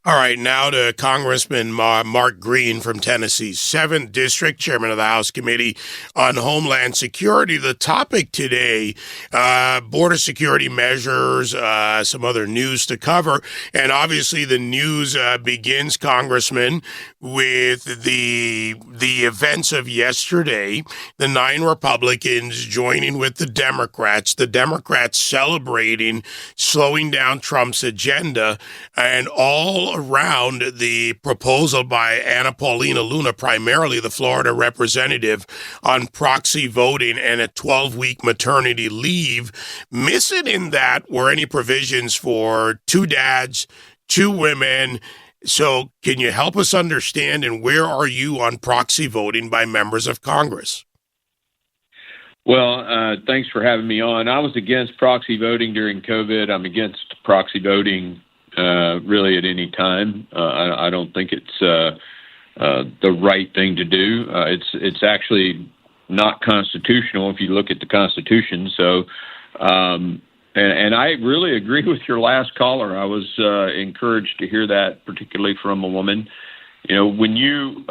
All right, now to Congressman Mark Green from Tennessee's 7th District, Chairman of the House Committee on Homeland Security. The topic today, border security measures, some other news to cover. And obviously the news begins, Congressman, with the events of yesterday, the 9 Republicans joining with the Democrats celebrating slowing down Trump's agenda, and all around the proposal by Anna Paulina Luna, primarily the Florida representative, on proxy voting and a 12-week maternity leave. Missing in that were any provisions for 2 dads, 2 women. So can you help us understand, and where are you on proxy voting by members of Congress? Well, thanks for having me on. I was against proxy voting during COVID. I'm against proxy voting really at any time. I don't think it's the right thing to do. It's actually not constitutional if you look at the Constitution. So, and I really agree with your last caller. I was encouraged to hear that, particularly from a woman. You know, when you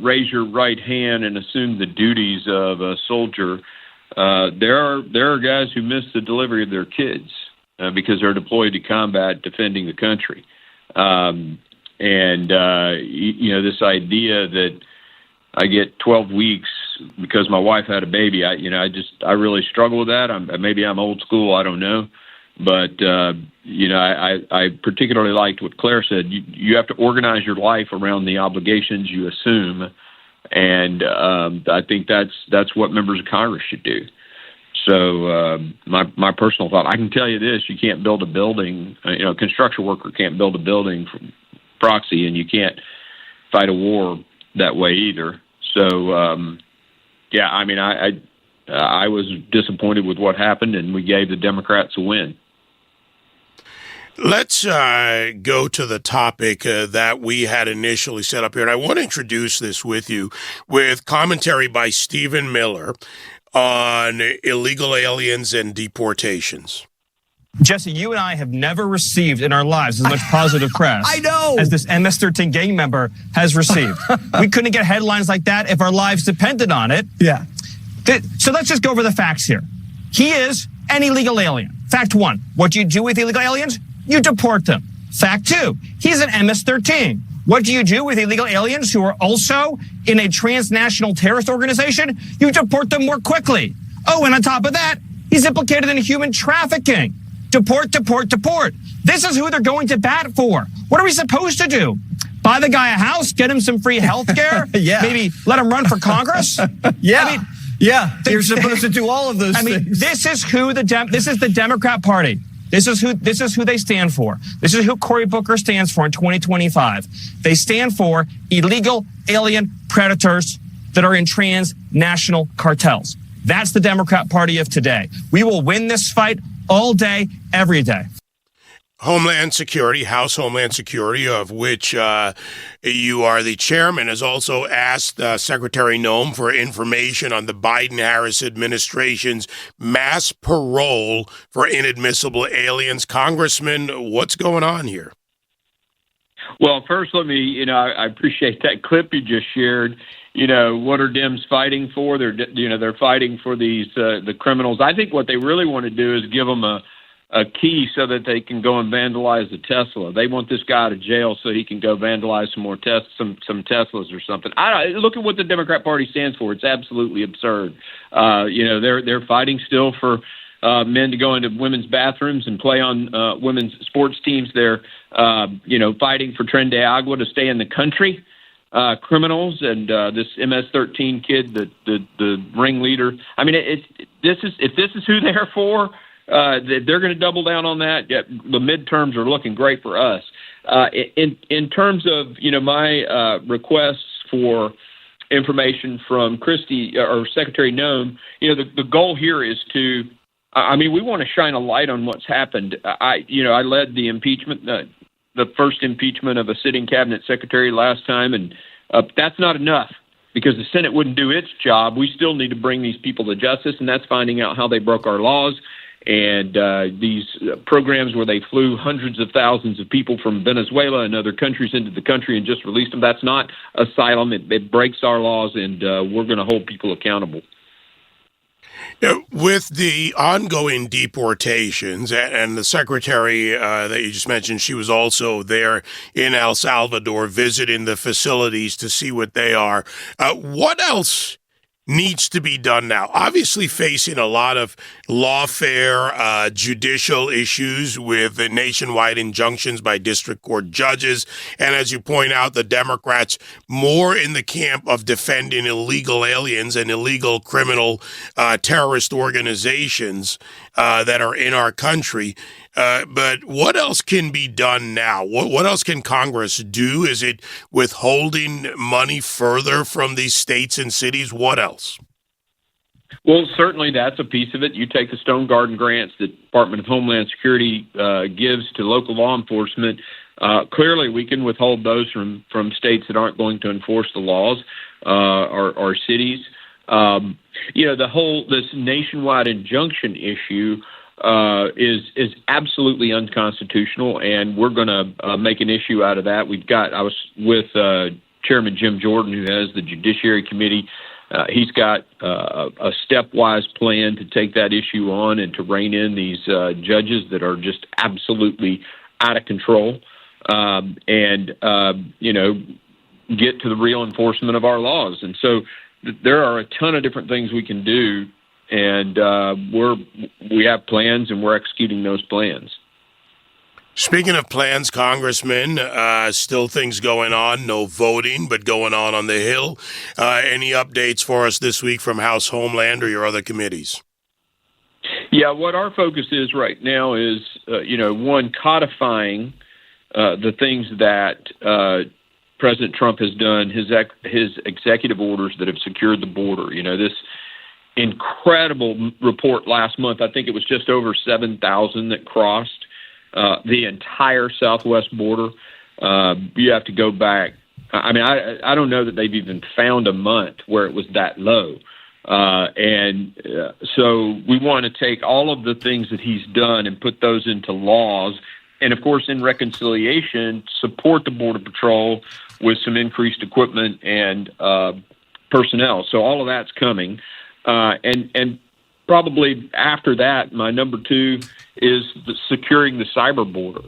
raise your right hand and assume the duties of a soldier, there are guys who miss the delivery of their kids because they're deployed to combat defending the country. This idea that I get 12 weeks because my wife had a baby, I really struggle with that. Maybe I'm old school, I don't know. But, I particularly liked what Claire said. You have to organize your life around the obligations you assume. And I think that's what members of Congress should do. So my personal thought, I can tell you this: you can't build a building. A construction worker can't build a building from proxy, and you can't fight a war that way either. So I was disappointed with what happened, and we gave the Democrats a win. Let's go to the topic that we had initially set up here. And I want to introduce this with you with commentary by Stephen Miller on illegal aliens and deportations. Jesse, you and I have never received in our lives as much positive press I know. as this MS-13 gang member has received. We couldn't get headlines like that if our lives depended on it. Yeah. So let's just go over the facts here. He is an illegal alien. Fact 1, what do you do with illegal aliens? You deport them. Fact 2, he's an MS-13. What do you do with illegal aliens who are also in a transnational terrorist organization? You deport them more quickly. Oh, and on top of that, he's implicated in human trafficking. Deport, deport, deport. This is who they're going to bat for. What are we supposed to do? Buy the guy a house, get him some free health care? Yeah. Maybe let him run for Congress? Yeah. You're supposed to do all of those things. This is who this is the Democrat Party. This is who they stand for. This is who Cory Booker stands for in 2025. They stand for illegal alien predators that are in transnational cartels. That's the Democrat Party of today. We will win this fight all day, every day. Homeland Security, House Homeland Security, of which you are the chairman, has also asked Secretary Noem for information on the Biden-Harris administration's mass parole for inadmissible aliens. Congressman, what's going on here? Well, first, let me, I appreciate that clip you just shared. What are Dems fighting for? They're fighting for these the criminals. I think what they really want to do is give them a key so that they can go and vandalize the Tesla. They want this guy out of jail so he can go vandalize some more some Teslas or something. Look at what the Democrat Party stands for. It's absolutely absurd. They're fighting still for men to go into women's bathrooms and play on women's sports teams. They're fighting for Tren de Agua to stay in the country. Criminals and this MS-13 kid, the ringleader. I mean, if this is who they're for, they're going to double down on that. Yeah, the midterms are looking great for us. In terms of my requests for information from Christie or Secretary Noem, the goal here is to. We want to shine a light on what's happened. I led the impeachment. The first impeachment of a sitting cabinet secretary last time, and that's not enough because the Senate wouldn't do its job. We still need to bring these people to justice, and that's finding out how they broke our laws And these programs where they flew hundreds of thousands of people from Venezuela and other countries into the country and just released them, that's not asylum. It breaks our laws, and we're going to hold people accountable. With the ongoing deportations, and the secretary that you just mentioned, she was also there in El Salvador visiting the facilities to see what they are. What else needs to be done now? Obviously facing a lot of lawfare, judicial issues with the nationwide injunctions by district court judges. And as you point out, the Democrats more in the camp of defending illegal aliens and illegal criminal terrorist organizations that are in our country. But what else can be done now? What else can Congress do? Is it withholding money further from these states and cities? What else? Well, certainly that's a piece of it. You take the Stone Garden grants the Department of Homeland Security gives to local law enforcement. Clearly, we can withhold those from states that aren't going to enforce the laws or cities. This nationwide injunction issue is absolutely unconstitutional, and we're going to make an issue out of that. I was with Chairman Jim Jordan, who has the Judiciary Committee. He's got a stepwise plan to take that issue on and to rein in these judges that are just absolutely out of control, and get to the real enforcement of our laws. And so there are a ton of different things we can do, and we have plans, and we're executing those plans. Speaking of plans, Congressman, still things going on, no voting, but going on the Hill. Any updates for us this week from House Homeland or your other committees? Yeah, what our focus is right now is, one, codifying the things that President Trump has done, his executive orders that have secured the border. This incredible report last month, I think it was just over 7,000 that crossed the entire southwest border. You have to go back. I mean, I don't know that they've even found a month where it was that low. So we want to take all of the things that he's done and put those into laws. And, of course, in reconciliation, support the Border Patrol with some increased equipment and personnel. So all of that's coming. And probably after that, my number two is securing the cyber border.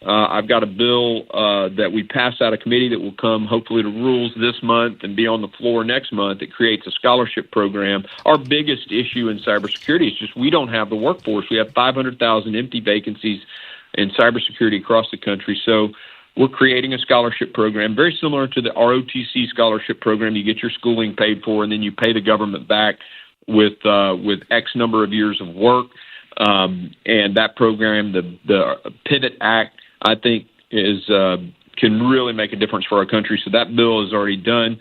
I've got a bill that we passed out of committee that will come hopefully to rules this month and be on the floor next month. It creates a scholarship program. Our biggest issue in cybersecurity is just we don't have the workforce. We have 500,000 empty vacancies in cybersecurity across the country. So we're creating a scholarship program very similar to the ROTC scholarship program. You get your schooling paid for, and then you pay the government back with X number of years of work. And that program, the Pivot Act, I think can really make a difference for our country. So that bill is already done.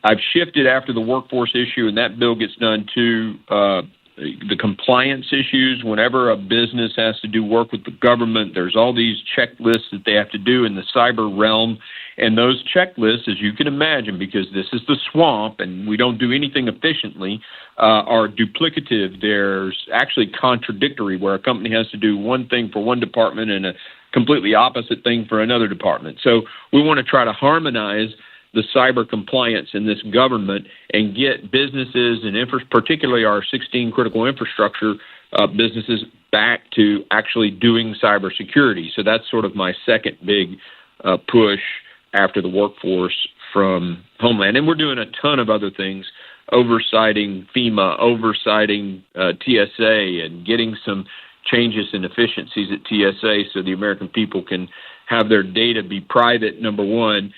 I've shifted after the workforce issue, and that bill gets done to the compliance issues. Whenever a business has to do work with the government, there's all these checklists that they have to do in the cyber realm. And those checklists, as you can imagine, because this is the swamp and we don't do anything efficiently, are duplicative. There's actually contradictory, where a company has to do one thing for one department and a completely opposite thing for another department. So we want to try to harmonize the cyber compliance in this government and get businesses and particularly our 16 critical infrastructure businesses back to actually doing cybersecurity. So that's sort of my second big push after the workforce from Homeland. And we're doing a ton of other things, oversighting FEMA, oversighting TSA, and getting some changes and efficiencies at TSA so the American people can have their data be private, number one,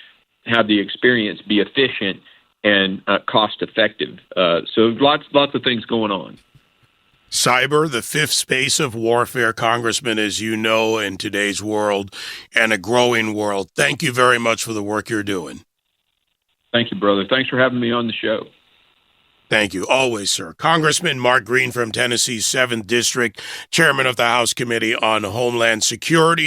have the experience be efficient and cost effective. So lots of things going on. Cyber, the fifth space of warfare, Congressman, as you know, in today's world and a growing world. Thank you very much for the work you're doing. Thank you, brother. Thanks for having me on the show. Thank you. Always, sir. Congressman Mark Green from Tennessee's 7th District, chairman of the House Committee on Homeland Security.